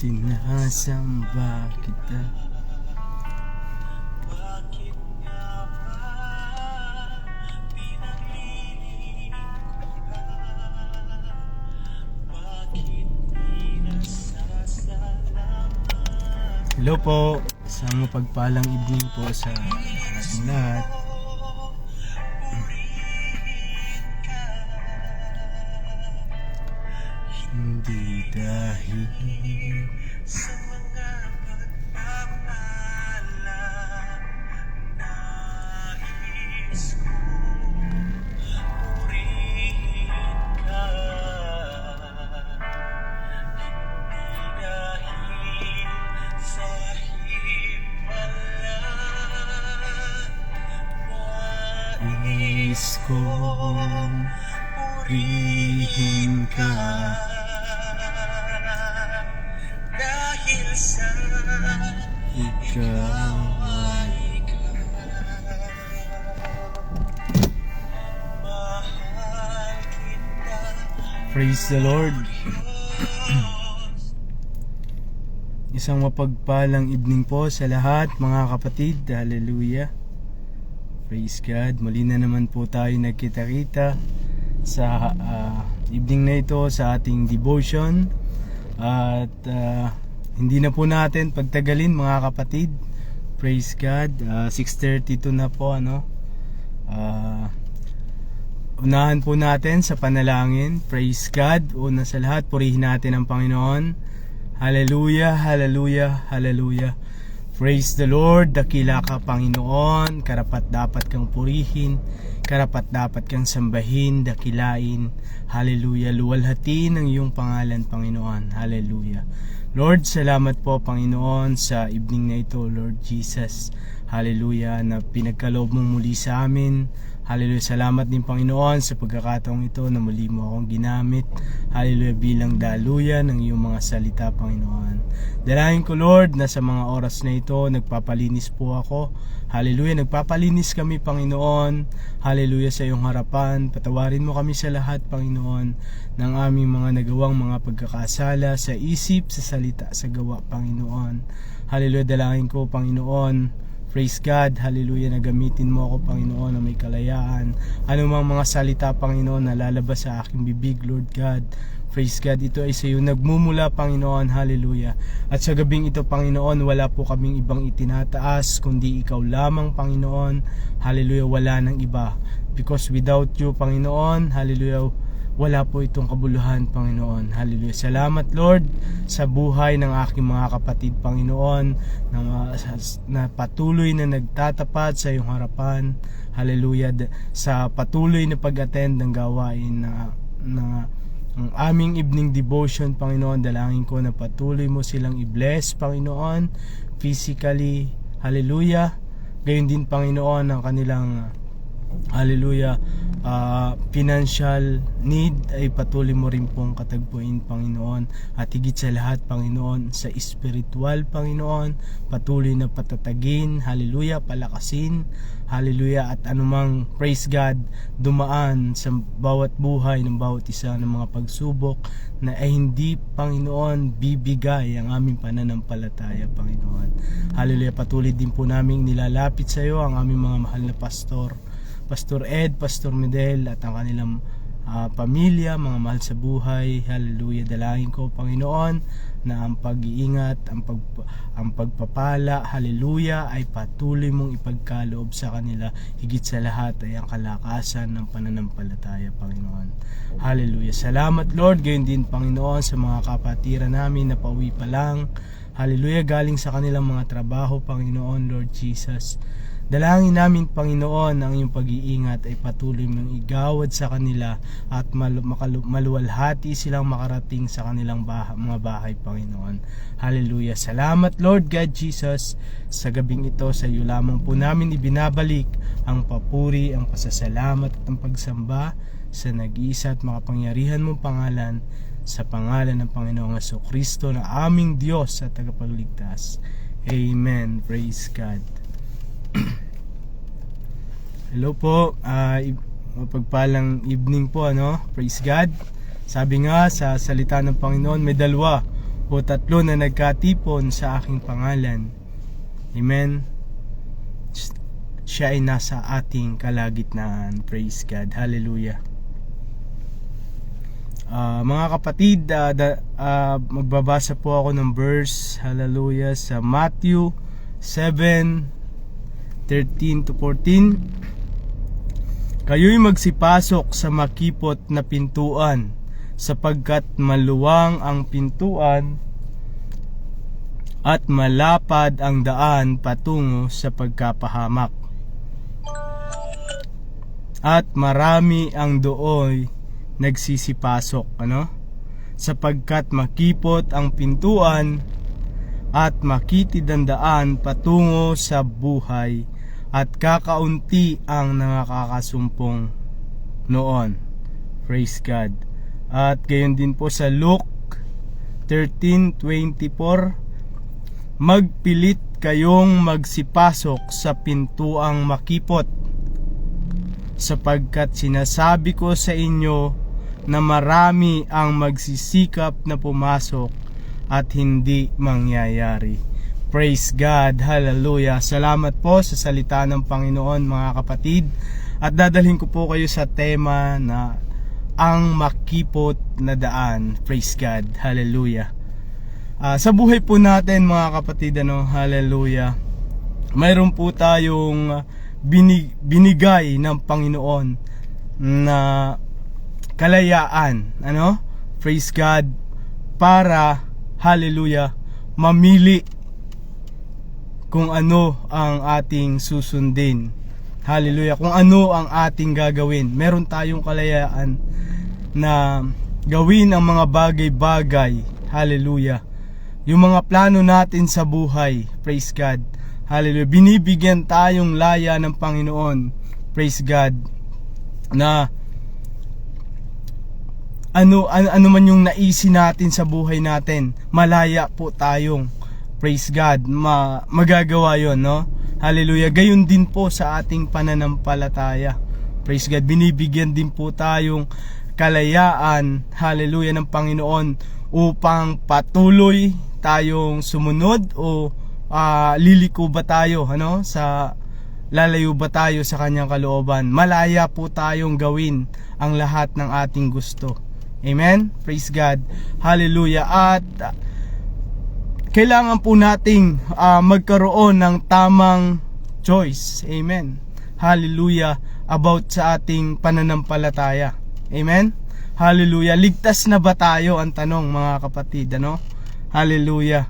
sinasamba kita. Hello po, isang mapagpalang evening po sa ating lahat. Hindi dahil sa mga pagpapala, nais ko purihin ka. Hindi dahil sa himala, nais ko purihin ka. Ikaw ay mahal kita. Praise the Lord. Isang mapagpalang evening po sa lahat mga kapatid. Hallelujah. Praise God. Muli na naman po tayo nagkita-kita sa evening na ito sa ating devotion. At hindi na po natin pagtagalin mga kapatid. Praise God. 6:32 na po unahan po natin sa panalangin. Praise God. Una sa lahat, purihin natin ang Panginoon. Hallelujah, hallelujah, hallelujah. Praise the Lord. Dakila ka Panginoon. Karapat dapat kang purihin, karapat dapat kang sambahin, dakilain. Hallelujah. Luwalhatiin ang iyong pangalan Panginoon. Hallelujah. Lord, salamat po Panginoon sa evening na ito, Lord Jesus. Hallelujah, na pinagkaloob mong muli sa amin. Hallelujah, salamat din Panginoon sa pagkakataong ito na muli mo akong ginamit. Hallelujah, bilang daluyan ng iyong mga salita Panginoon. Dalangin ko Lord na sa mga oras na ito nagpapalinis po ako. Hallelujah, nagpapalinis kami Panginoon. Hallelujah, sa iyong harapan. Patawarin mo kami sa lahat Panginoon ng aming mga nagawang mga pagkakasala sa isip, sa salita, sa gawa Panginoon. Hallelujah, dalangin ko Panginoon. Praise God, hallelujah, na gamitin mo ako Panginoon na may kalayaan. Anumang mga salita Panginoon na lalabas sa aking bibig, Lord God. Praise God, ito ay sa iyo nagmumula Panginoon, hallelujah. At sa gabing ito Panginoon, wala po kaming ibang itinataas, kundi ikaw lamang Panginoon. Hallelujah, wala nang iba. Because without you Panginoon, hallelujah, wala po itong kabuluhan Panginoon. Hallelujah. Salamat Lord sa buhay ng aking mga kapatid Panginoon na patuloy na nagtatapat sa iyong harapan. Hallelujah. Sa patuloy na pag-attend ng gawain na ang aming evening devotion Panginoon. Dalangin ko na patuloy mo silang i-bless Panginoon physically. Hallelujah. Gayon din Panginoon ang kanilang hallelujah, financial need ay patuloy mo rin pong katagpuin Panginoon. At higit sa lahat Panginoon, sa spiritual Panginoon, patuloy na patatagin, hallelujah, palakasin, hallelujah. At anumang, praise God, dumaan sa bawat buhay ng bawat isa ng mga pagsubok na ay hindi Panginoon bibigay ang aming pananampalataya Panginoon. Hallelujah, patuloy din po namin nilalapit sa iyo ang aming mga mahal na pastor, Pastor Ed, Pastor Medel at ang kanilang pamilya, mga mahal sa buhay. Hallelujah, dalangin ko Panginoon na ang pag-iingat, ang pagpapala, hallelujah, ay patuloy mong ipagkaloob sa kanila. Higit sa lahat ay ang kalakasan ng pananampalataya Panginoon. Hallelujah, salamat Lord. Gayon din Panginoon sa mga kapatiran namin na pauwi pa lang, hallelujah, galing sa kanilang mga trabaho Panginoon, Lord Jesus. Dalangin namin Panginoon ang iyong pag-iingat ay patuloy mong igawad sa kanila at maluwalhati silang makarating sa kanilang mga bahay Panginoon. Hallelujah. Salamat Lord God Jesus. Sa gabing ito sa iyo lamang po namin ibinabalik ang papuri, ang pasasalamat at ang pagsamba sa nag-iisa at makapangyarihan mong pangalan, sa pangalan ng Panginoong Jesucristo na aming Diyos at tagapagligtas. Amen. Praise God. Hello po, mapagpalang evening po Praise God. Sabi nga sa salita ng Panginoon, may dalawa o 3 na nagkatipon sa aking pangalan. Amen. Siya ay nasa ating kalagitnaan. Praise God. Hallelujah. Mga kapatid, magbabasa po ako ng verse, hallelujah, sa Matthew 7:13 to 14. Kayo'y magsipasok sa makipot na pintuan, sapagkat maluwang ang pintuan at malapad ang daan patungo sa pagkapahamak. At marami ang dooy nagsisipasok, sapagkat makipot ang pintuan at makitid ang daan patungo sa buhay, at kakaunti ang nakakasumpong noon. Praise God. At gayon din po sa Luke 13:24, magpilit kayong magsipasok sa pintuang makipot, sapagkat sinasabi ko sa inyo na marami ang magsisikap na pumasok at hindi mangyayari. Praise God, hallelujah. Salamat po sa salita ng Panginoon, mga kapatid. At dadalhin ko po kayo sa tema na ang makipot na daan. Praise God, hallelujah. Sa buhay po natin, mga kapatid, hallelujah, mayroon po tayong binigay ng Panginoon na kalayaan, praise God, para, hallelujah, mamili kung ano ang ating susundin. Hallelujah, kung ano ang ating gagawin. Meron tayong kalayaan na gawin ang mga bagay-bagay, hallelujah, yung mga plano natin sa buhay. Praise God, hallelujah. Binibigyan tayong laya ng Panginoon, praise God, na ano man yung naisin natin sa buhay natin, malaya po tayong, praise God, magagawa yon, hallelujah. Gayon din po sa ating pananampalataya, praise God, binibigyan din po tayong kalayaan, hallelujah, ng Panginoon upang patuloy tayong sumunod o liliko ba tayo, lalayo ba tayo sa kanyang kalooban. Malaya po tayong gawin ang lahat ng ating gusto. Amen? Praise God. Hallelujah. At kailangan po nating magkaroon ng tamang choice. Amen. Hallelujah. About sa ating pananampalataya. Amen? Hallelujah. Ligtas na ba tayo? Ang tanong, mga kapatid. Hallelujah.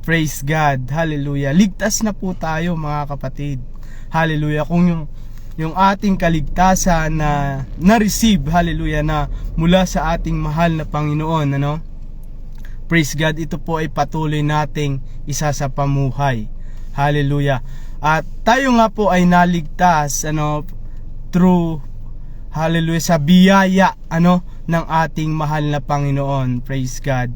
Praise God. Hallelujah. Ligtas na po tayo, mga kapatid. Hallelujah. Kung yung ating kaligtasan na na-receive, hallelujah, na mula sa ating mahal na Panginoon, praise God, ito po ay patuloy nating isa sa pamuhay. Hallelujah. At tayo nga po ay naligtas, through, hallelujah, sa biyaya, ng ating mahal na Panginoon. Praise God.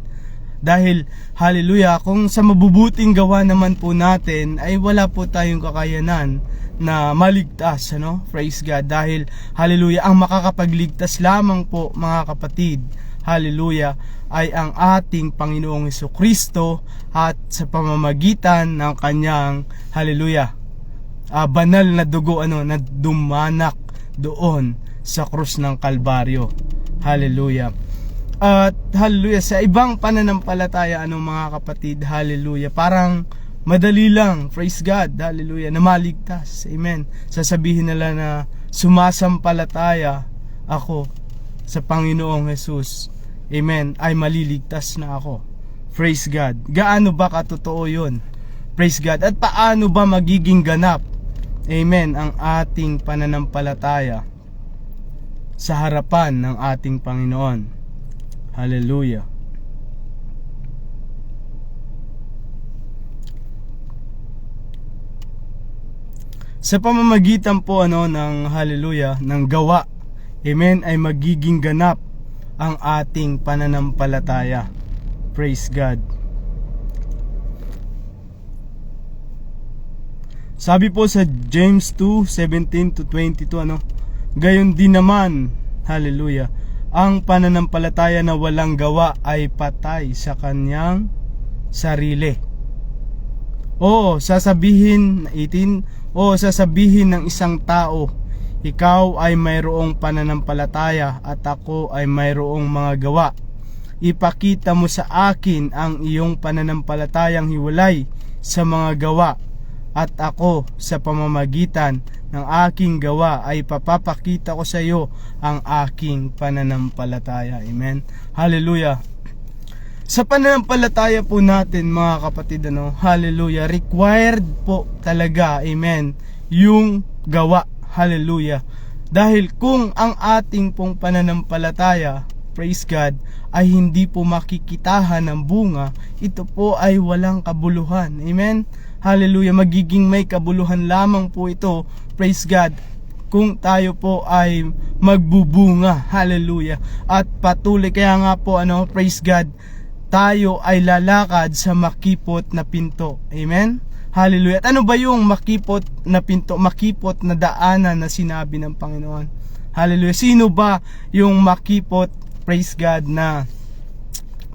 Dahil, hallelujah, kung sa mabubuting gawa naman po natin, ay wala po tayong kakayanan na maligtas, praise God. Dahil, hallelujah, ang makakapagligtas lamang po, mga kapatid, hallelujah, ay ang ating Panginoong Jesucristo, at sa pamamagitan ng kanyang, hallelujah, banal na dugo, na dumanak doon sa krus ng Kalbaryo. Hallelujah. At hallelujah, sa ibang pananampalataya, mga kapatid, hallelujah, parang madali lang, praise God, hallelujah, na maligtas. Amen. Sasabihin nila na sumasampalataya ako sa Panginoong Jesus, amen, ay maliligtas na ako. Praise God. Gaano ba katotoo yun? Praise God. At paano ba magiging ganap, amen, ang ating pananampalataya sa harapan ng ating Panginoon? Hallelujah. Sa pamamagitan po ng hallelujah, ng gawa, amen, ay magiging ganap ang ating pananampalataya. Praise God. Sabi po sa James 2:17 to 22, gayon din naman, hallelujah, ang pananampalataya na walang gawa ay patay sa kanyang sarili. O sasabihin, 18, o sasabihin ng isang tao, ikaw ay mayroong pananampalataya at ako ay mayroong mga gawa. Ipakita mo sa akin ang iyong pananampalatayang hiwalay sa mga gawa, at ako sa pamamagitan ng aking gawa ay papapakita ko sa iyo ang aking pananampalataya. Amen. Hallelujah. Sa pananampalataya po natin mga kapatid, hallelujah, required po talaga, amen, yung gawa. Hallelujah. Dahil kung ang ating pong pananampalataya, praise God, ay hindi po makikitahan ng bunga, ito po ay walang kabuluhan. Amen. Hallelujah. Magiging may kabuluhan lamang po ito, praise God, kung tayo po ay magbubunga. Hallelujah. At patuloy, kaya nga po, praise God, tayo ay lalakad sa makipot na pinto. Amen. Hallelujah. At ano ba yung makipot na pinto, makipot na daanan na sinabi ng Panginoon? Hallelujah. Sino ba yung makipot, praise God, na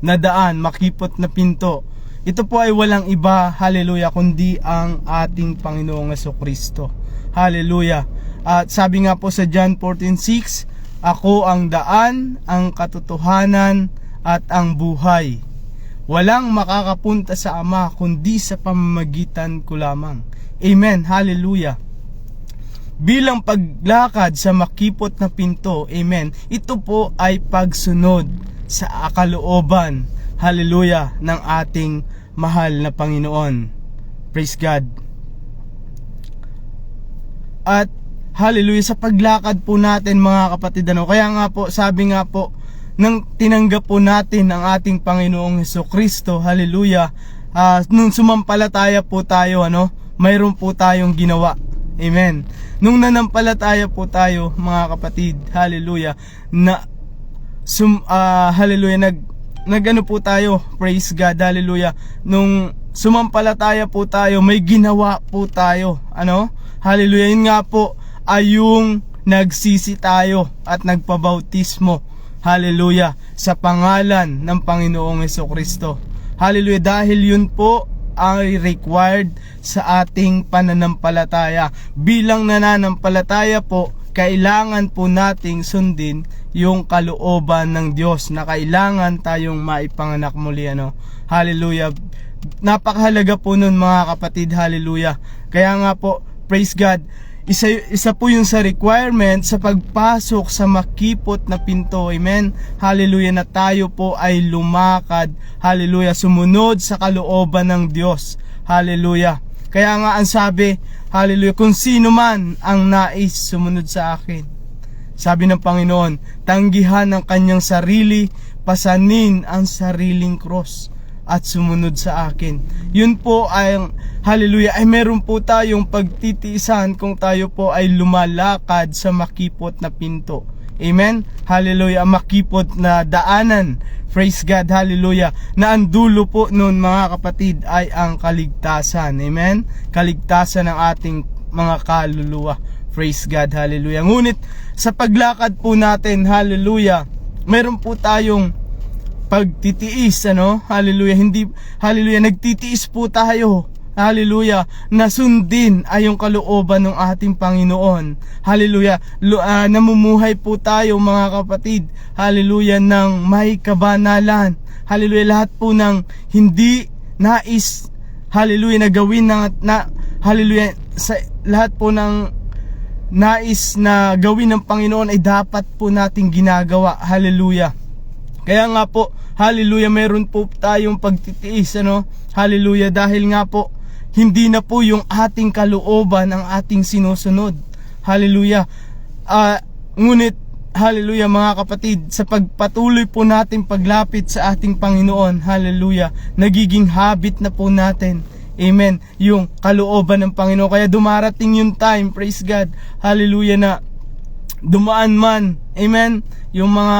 daan, makipot na pinto? Ito po ay walang iba, hallelujah, kundi ang ating Panginoong Jesucristo. Hallelujah. At sabi nga po sa John 14:6, ako ang daan, ang katotohanan, at ang buhay. Walang makakapunta sa Ama kundi sa pamamagitan ko lamang. Amen. Hallelujah. Bilang paglakad sa makipot na pinto, amen, ito po ay pagsunod sa kalooban, hallelujah, ng ating mahal na Panginoon. Praise God. At hallelujah, sa paglakad po natin mga kapatid, kaya nga po, sabi nga po, nang tinanggap po natin ang ating Panginoong Jesucristo, hallelujah, nung sumampalataya po tayo, mayroon po tayong ginawa. Amen. Nung nanampalataya po tayo mga kapatid, hallelujah, hallelujah, nagano po tayo, praise God, hallelujah, nung sumampalataya po tayo, may ginawa po tayo, hallelujah, yun nga po ay yung nagsisi tayo at nagpabautismo, hallelujah, sa pangalan ng Panginoong Jesucristo. Hallelujah, dahil yun po ay required sa ating pananampalataya. Bilang nananampalataya po, kailangan po nating sundin yung kalooban ng Diyos na kailangan tayong maipanganak muli. Hallelujah. Napakahalaga po nun mga kapatid, hallelujah. Kaya nga po, praise God, isa po yung sa requirement sa pagpasok sa makipot na pinto, amen, hallelujah, na tayo po ay lumakad, hallelujah, sumunod sa kalooban ng Diyos, hallelujah. Kaya nga ang sabi, hallelujah, kung sino man ang nais sumunod sa akin, sabi ng Panginoon, tanggihan ang kanyang sarili, pasanin ang sariling cross at sumunod sa akin. Yun po ay, hallelujah, ay meron po tayong pagtitiisan kung tayo po ay lumalakad sa makipot na pinto. Amen? Hallelujah, makipot na daanan. Praise God, hallelujah, na ang dulo po nun mga kapatid ay ang kaligtasan. Amen? Kaligtasan ng ating mga kaluluwa. Praise God, hallelujah. Ngunit sa paglakad po natin, hallelujah, meron po tayong pagtitiis, hallelujah, hallelujah, nagtitiis po tayo, hallelujah, na sundin ay yung kalooban ng ating Panginoon, hallelujah, namumuhay po tayo mga kapatid, hallelujah, ng may kabanalan, hallelujah, lahat po ng hindi nais, hallelujah, na gawin hallelujah, sa lahat po ng nais na gawin ng Panginoon ay dapat po nating ginagawa, hallelujah. Kaya nga po, hallelujah, meron po tayong pagtitiis, hallelujah, dahil nga po, hindi na po yung ating kalooban ang ating sinusunod, hallelujah. Ngunit, hallelujah mga kapatid, sa pagpatuloy po natin paglapit sa ating Panginoon, hallelujah, nagiging habit na po natin, amen, yung kalooban ng Panginoon. Kaya dumarating yung time, praise God, hallelujah, na dumaan man, amen, yung mga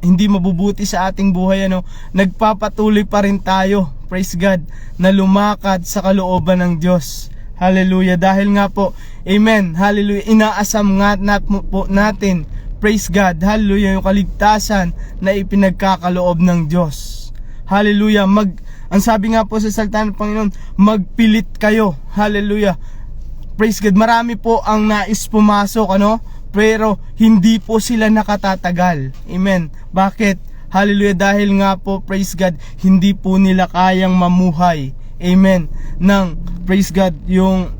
hindi mabubuti sa ating buhay, nagpapatuloy pa rin tayo, praise God, na lumakad sa kalooban ng Diyos, hallelujah, dahil nga po, amen, hallelujah, inaasam nga po natin, praise God, hallelujah, yung kaligtasan na ipinagkakaloob ng Diyos, hallelujah. Ang sabi nga po sa salita ng Panginoon, magpilit kayo. Hallelujah. Praise God. Marami po ang nais pumasok, pero hindi po sila nakatatagal. Amen. Bakit? Hallelujah. Dahil nga po, praise God, hindi po nila kayang mamuhay. Amen. Praise God, yung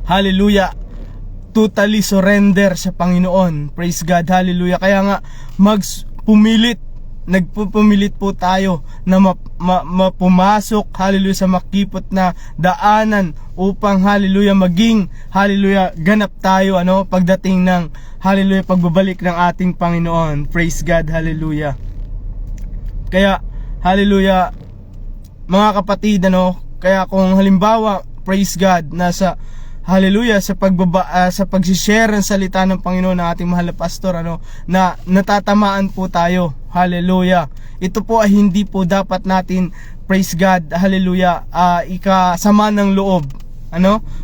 hallelujah, totally surrender sa Panginoon. Praise God. Hallelujah. Kaya nga, nagpupumilit po tayo na mapumasok, hallelujah, sa makipot na daanan upang, hallelujah, maging, hallelujah, ganap tayo, pagdating ng, hallelujah, pagbabalik ng ating Panginoon. Praise God. Hallelujah. Kaya, hallelujah, mga kapatid, kaya kung halimbawa, praise God, nasa hallelujah, sa pag-share ng salita ng Panginoon ng ating mahal na pastor, na natatamaan po tayo. Hallelujah. Ito po ay hindi po dapat natin, praise God, hallelujah, ikasama ng loob.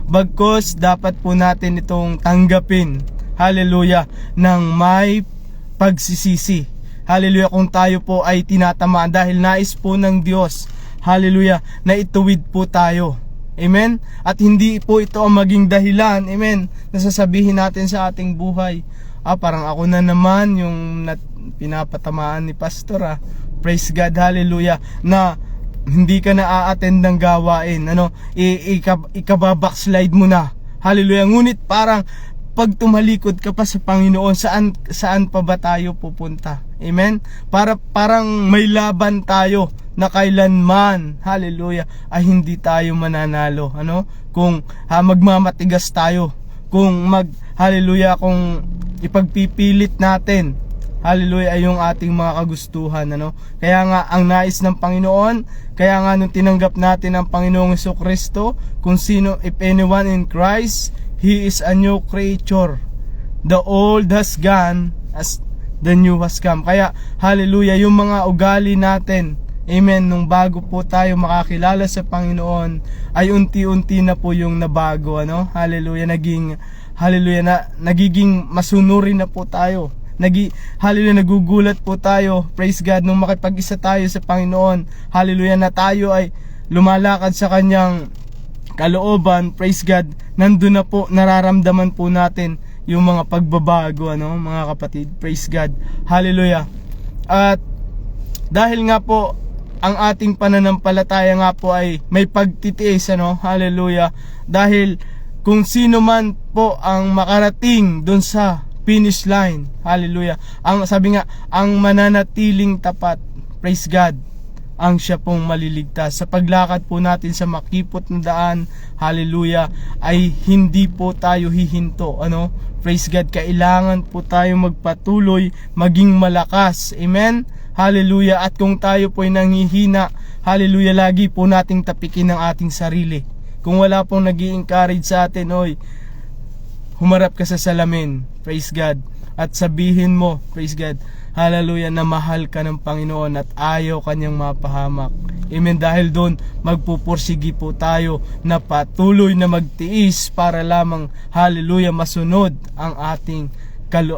Bagkus dapat po natin itong tanggapin. Hallelujah, ng may pagsisisi. Hallelujah, kung tayo po ay tinatamaan dahil nais po ng Diyos, hallelujah, na ituwid po tayo. Amen? At hindi po ito ang maging dahilan, amen, na sasabihin natin sa ating buhay, parang ako na naman yung pinapatamaan ni pastor, praise God, hallelujah, na hindi ka na a-attend ng gawain, ikababackslide mo na, hallelujah. Ngunit parang pag tumalikod ka pa sa Panginoon, saan pa ba tayo pupunta? Amen? Parang may laban tayo na kailanman, hallelujah, ay hindi tayo mananalo. Kung magmamatigas tayo, kung hallelujah, kung ipagpipilit natin, hallelujah, ay yung ating mga kagustuhan, Kaya nga, ang nais ng Panginoon, kaya nga nung tinanggap natin ang Panginoong Jesucristo, kung sino, if anyone in Christ, he is a new creature. The old has gone, as the new has come. Kaya, hallelujah, yung mga ugali natin, amen, nung bago po tayo makakilala sa Panginoon, ay unti-unti na po yung nabago, Hallelujah, nagiging masunuri na po tayo. Hallelujah, nagugulat po tayo, praise God, nung makipag-isa tayo sa Panginoon. Hallelujah, na tayo ay lumalakad sa kanyang kalooban, praise God. Nandun na po, nararamdaman po natin yung mga pagbabago, mga kapatid, praise God. Hallelujah. At dahil nga po ang ating pananampalataya nga po ay may pagtitiis, hallelujah. Dahil kung sino man po ang makarating dun sa finish line, hallelujah, sabi nga, ang mananatiling tapat, praise God, ang siya pong maliligtas. Sa paglakad po natin sa makipot na daan, hallelujah, ay hindi po tayo hihinto, praise God. Kailangan po tayo magpatuloy, maging malakas, amen, hallelujah. At kung tayo po ay nanghihina, hallelujah, lagi po nating tapikin ang ating sarili. Kung wala pong nag-i-encourage sa atin, humarap ka sa salamin, praise God, at sabihin mo, praise God, hallelujah, na mahal ka ng Panginoon at ayaw kanyang mapahamak. Amen. Dahil doon, magpupursigi po tayo na patuloy na magtiis para lamang, hallelujah, masunod ang ating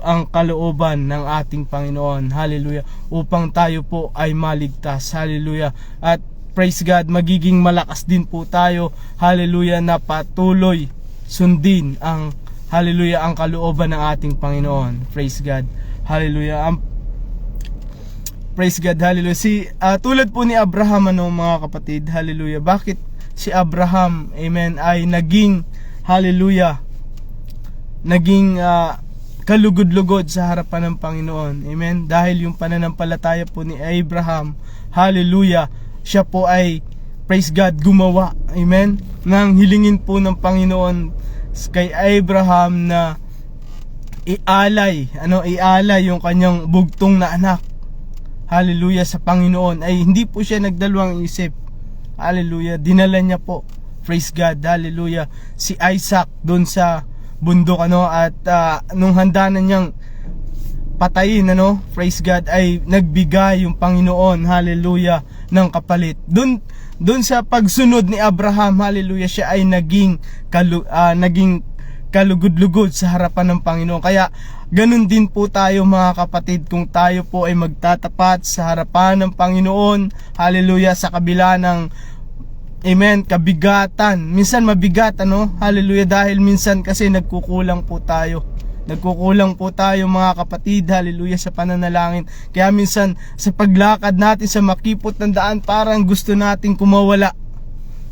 ang kalooban ng ating Panginoon, hallelujah, upang tayo po ay maligtas, hallelujah. At praise God, magiging malakas din po tayo, hallelujah, na patuloy sundin ang, hallelujah, ang kalooban ng ating Panginoon. Praise God, hallelujah. Praise God, hallelujah. Tulad po ni Abraham, mga kapatid, hallelujah. Bakit si Abraham, amen, ay naging, hallelujah, naging kalugod-lugod sa harapan ng Panginoon, amen? Dahil yung pananampalataya po ni Abraham, hallelujah, siya po ay, praise God, gumawa, amen, nang hilingin po ng Panginoon kay Abraham na ialay yung kanyang bugtong na anak, hallelujah, sa Panginoon. Ay hindi po siya nagdalawang isip, hallelujah, dinala niya po, praise God, hallelujah, si Isaac doon sa bundok, at nung handa na niyang patayin, praise God, ay nagbigay yung Panginoon, hallelujah, ng kapalit. Doon sa pagsunod ni Abraham, hallelujah, siya ay naging kalugod-lugod sa harapan ng Panginoon. Kaya ganun din po tayo mga kapatid, kung tayo po ay magtatapat sa harapan ng Panginoon, hallelujah, sa kabila ng amen, kabigatan. Minsan mabigat, hallelujah, dahil minsan kasi nagkukulang po tayo mga kapatid, hallelujah, sa pananalangin. Kaya minsan sa paglakad natin sa makipot ng daan, parang gusto nating kumawala.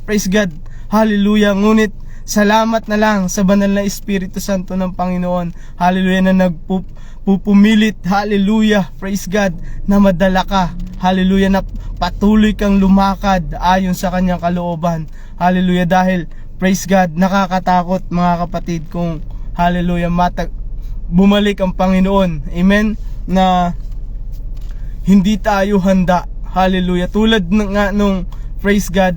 Praise God, hallelujah. Ngunit salamat na lang sa banal na Espiritu Santo ng Panginoon, hallelujah, na nagpupumilit, hallelujah, praise God, na madala ka, hallelujah, na patuloy kang lumakad ayon sa kanyang kalooban, hallelujah. Dahil praise God, nakakatakot mga kapatid kung hallelujah, bumalik ang Panginoon, amen, na hindi tayo handa, hallelujah. Tulad nga nung praise God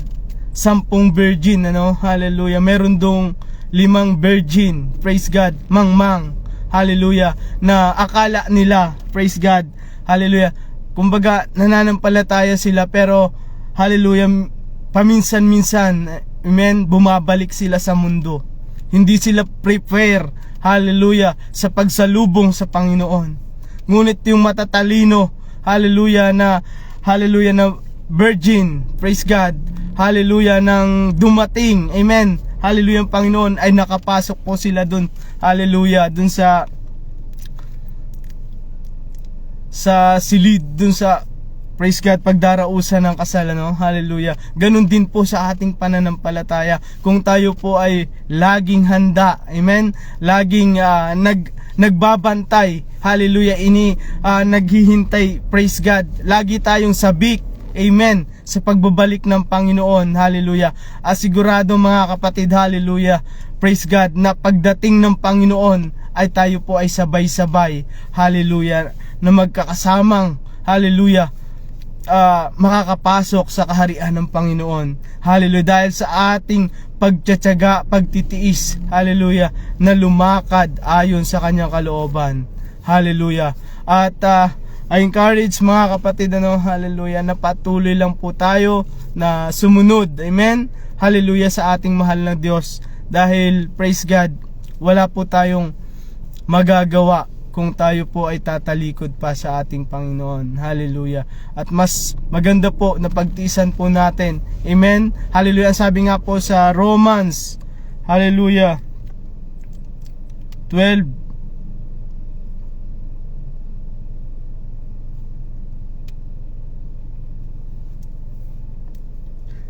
10 virgin, hallelujah, meron dong 5 virgin, praise God, mangmang, hallelujah, na akala nila, praise God, hallelujah, kumbaga nananampalataya sila, pero hallelujah, paminsan-minsan, amen, bumabalik sila sa mundo. Hindi sila prepare, hallelujah, sa pagsalubong sa Panginoon. Ngunit yung matatalino, hallelujah, na virgin, praise God, hallelujah, nang dumating, amen, hallelujah, ang Panginoon, ay nakapasok po sila dun, hallelujah, dun sa silid, dun sa praise God, pagdarausan ng kasal, hallelujah. Ganun din po sa ating pananampalataya. Kung tayo po ay laging handa, amen, laging nagbabantay, hallelujah, naghihintay, praise God, lagi tayong sabik, amen, sa pagbabalik ng Panginoon, hallelujah. Sigurado mga kapatid, hallelujah, praise God, na pagdating ng Panginoon ay tayo po ay sabay-sabay, hallelujah, na magkakasamang, hallelujah, makakapasok sa kaharian ng Panginoon, hallelujah, dahil sa ating pagtsatsaga, pagtitiis, hallelujah, na lumakad ayon sa kanyang kalooban, hallelujah. At I encourage mga kapatid, hallelujah, na patuloy lang po tayo na sumunod, amen, hallelujah, sa ating mahal na Diyos, dahil praise God, wala po tayong magagawa kung tayo po ay tatalikod pa sa ating Panginoon, hallelujah. At mas maganda po na pagtiisan po natin, amen, hallelujah. Sabi nga po sa Romans, hallelujah, 12,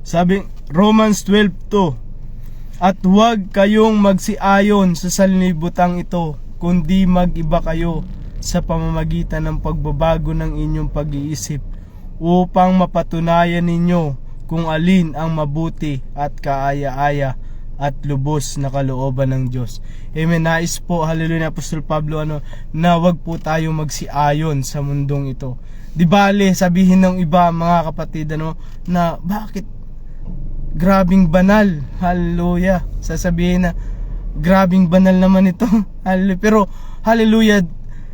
sabi Romans 12:2, at huwag kayong magsiayon sa sanlibutan ito, kundi mag-iba kayo sa pamamagitan ng pagbabago ng inyong pag-iisip, upang mapatunayan ninyo kung alin ang mabuti at kaaya-aya at lubos na kalooban ng Diyos. Amen. Nais po, hallelujah, Apostol Pablo, na wag po tayo magsiayon sa mundong ito. Di bale, sabihin ng iba mga kapatid, na bakit grabing banal, hallelujah, sasabihin na grabing banal naman ito, hallelujah. Pero hallelujah,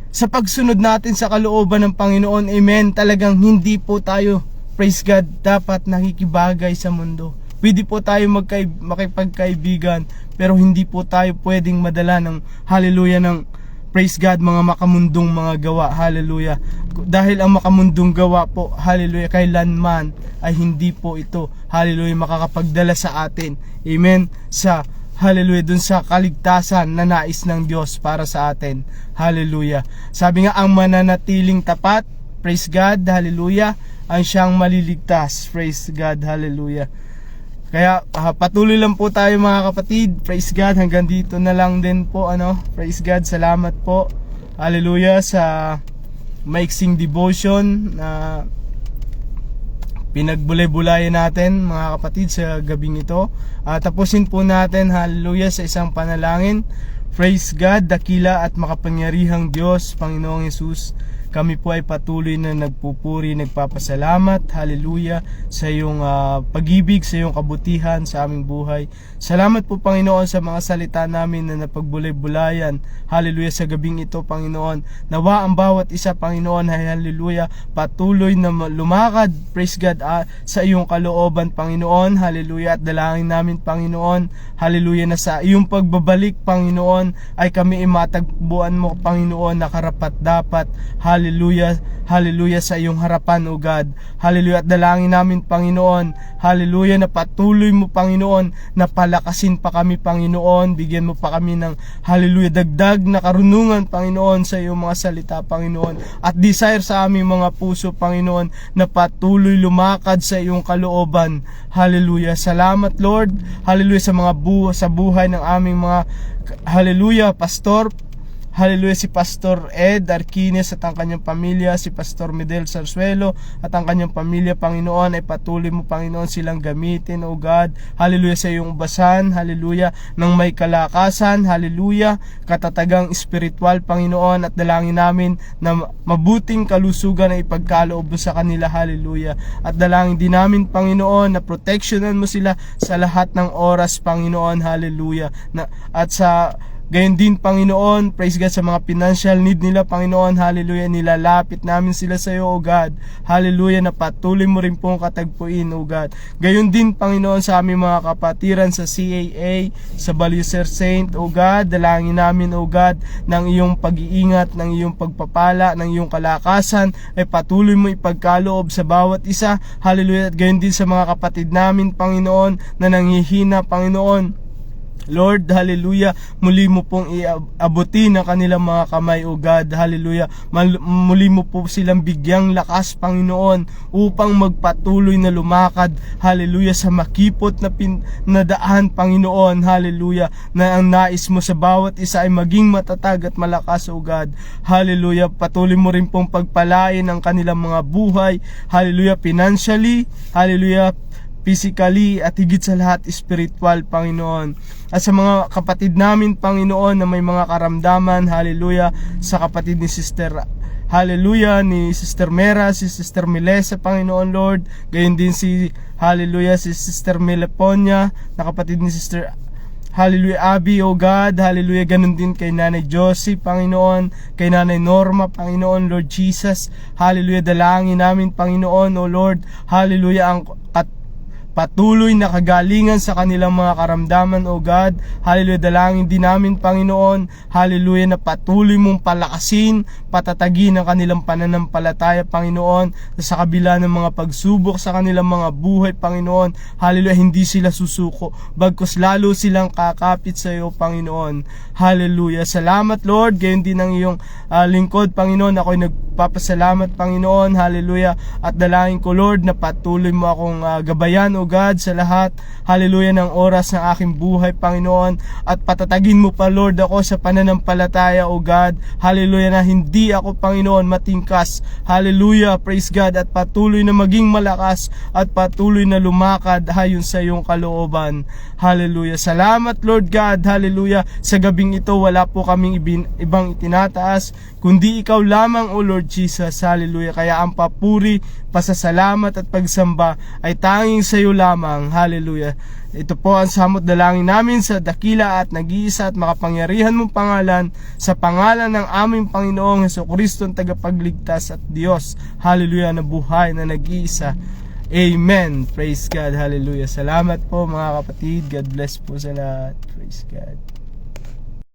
sa pagsunod natin sa kalooban ng Panginoon, amen, talagang hindi po tayo, praise God, dapat nakikibagay sa mundo. Pwede po tayo makipagkaibigan, pero hindi po tayo pwedeng madala ng hallelujah, ng praise God, mga makamundong mga gawa, hallelujah. Dahil ang makamundong gawa po, hallelujah, kailanman ay hindi po ito, hallelujah, makakapagdala sa atin, amen, sa hallelujah, dun sa kaligtasan na nais ng Diyos para sa atin, hallelujah. Sabi nga, ang mananatiling tapat, praise God, hallelujah, ang siyang maliligtas, praise God, hallelujah. Kaya patuloy lang po tayo mga kapatid, praise God, hanggang dito na lang din po, praise God, salamat po, hallelujah, sa maiksing devotion na pinagbulay-bulayan natin mga kapatid sa gabing ito. Tapusin po natin, hallelujah, sa isang panalangin. Praise God, dakila at makapangyarihang Diyos, Panginoong Hesus, kami po ay patuloy na nagpupuri, nagpapasalamat, hallelujah, sa iyong pag-ibig, sa iyong kabutihan sa aming buhay. Salamat po, Panginoon, sa mga salita namin na napagbulay-bulayan, hallelujah, sa gabing ito, Panginoon. Nawa ang bawat isa, Panginoon, hallelujah, patuloy na lumakad, praise God, sa iyong kalooban, Panginoon, hallelujah, at dalangin namin, Panginoon, hallelujah, na sa iyong pagbabalik, Panginoon, ay kami imatagpuan mo, Panginoon, na karapat dapat, hallelujah, hallelujah, sa iyong harapan, O God, hallelujah, at dalangin namin, Panginoon, hallelujah, na patuloy mo, Panginoon, na palakasin pa kami, Panginoon, bigyan mo pa kami ng, hallelujah, dagdag na karunungan, Panginoon, sa iyong mga salita, Panginoon, at desire sa aming mga puso, Panginoon, na patuloy lumakad sa iyong kalooban, hallelujah. Salamat, Lord, hallelujah, sa buhay ng aming mga, hallelujah, pastor, hallelujah, si Pastor Ed Arquines at ang kanyang pamilya, si Pastor Medel Sarsuelo at ang kanyang pamilya, Panginoon, ay patuloy mo, Panginoon, silang gamitin, O God, hallelujah, sa iyong basan, hallelujah, ng may kalakasan, hallelujah, katatagang espiritual, Panginoon, at dalangin namin na mabuting kalusugan ay ipagkaloob mo sa kanila, hallelujah, at dalangin din namin, Panginoon, na protectionan mo sila sa lahat ng oras, Panginoon, hallelujah, at sa gayon din, Panginoon, praise God, sa mga financial need nila, Panginoon, hallelujah, nilalapit namin sila sa iyo, O God, hallelujah, na patuloy mo rin pong katagpuin, O God. Gayon din, Panginoon, sa aming mga kapatiran sa CAA, sa Baluser Saint, O God, dalangin namin, O God, ng iyong pag-iingat, ng iyong pagpapala, ng iyong kalakasan, ay patuloy mo ipagkaloob sa bawat isa, hallelujah, at gayon din sa mga kapatid namin, Panginoon, na nanghihina, Panginoon, Lord, hallelujah, muli mo pong iabutin ang kanilang mga kamay, O God, hallelujah, muli mo po silang bigyang lakas, Panginoon, upang magpatuloy na lumakad, hallelujah, sa makipot na daan, Panginoon, hallelujah, na ang nais mo sa bawat isa ay maging matatag at malakas, O God, hallelujah, patuloy mo rin pong pagpalain ang kanilang mga buhay, hallelujah, financially, hallelujah, physically, at higit sa lahat spiritual, Panginoon. At sa mga kapatid namin, Panginoon, na may mga karamdaman, hallelujah, sa kapatid ni Sister, hallelujah, ni Sister Mera, si Sister Melesa, Panginoon, Lord, gayon din si, hallelujah, si Sister Meleponia, na kapatid ni Sister, hallelujah, Abby, O God, hallelujah, ganun din kay Nanay Josie, Panginoon, kay Nanay Norma, Panginoon, Lord Jesus, hallelujah, dalangin namin, Panginoon, O Lord, hallelujah, ang patuloy na kagalingan sa kanilang mga karamdaman, O God, hallelujah, dalangin din namin, Panginoon, hallelujah, na patuloy mong palakasin, patatagin ang kanilang pananampalataya, Panginoon, sa kabila ng mga pagsubok sa kanilang mga buhay, Panginoon, hallelujah, hindi sila susuko, bagkus lalo silang kakapit sa iyo, Panginoon, hallelujah. Salamat, Lord, gayon din ang iyong lingkod, Panginoon, ako'y nagpapasalamat, Panginoon, hallelujah, at dalangin ko, Lord, na patuloy mo akong gabayan, O God, sa lahat, hallelujah, ng oras ng aking buhay, Panginoon, at patatagin mo pa, Lord, ako sa pananampalataya, O God, hallelujah, na hindi ako, Panginoon, matingkas, hallelujah, praise God, at patuloy na maging malakas, at patuloy na lumakad ayon sa iyong kalooban, hallelujah. Salamat, Lord God, hallelujah, sa gabing ito wala po kaming ibang itinataas, kundi ikaw lamang, O Lord Jesus, hallelujah, kaya ang papuri, pasasalamat at pagsamba ay tanging sa iyo lamang, hallelujah. Ito po ang samot dalangin namin sa dakila at nag-iisa at makapangyarihan mong pangalan, sa pangalan ng aming Panginoong Hesukristo, ang tagapagligtas at Diyos, hallelujah, na buhay na nag-iisa. Amen. Praise God, hallelujah. Salamat po, mga kapatid. God bless po sa lahat. Praise God.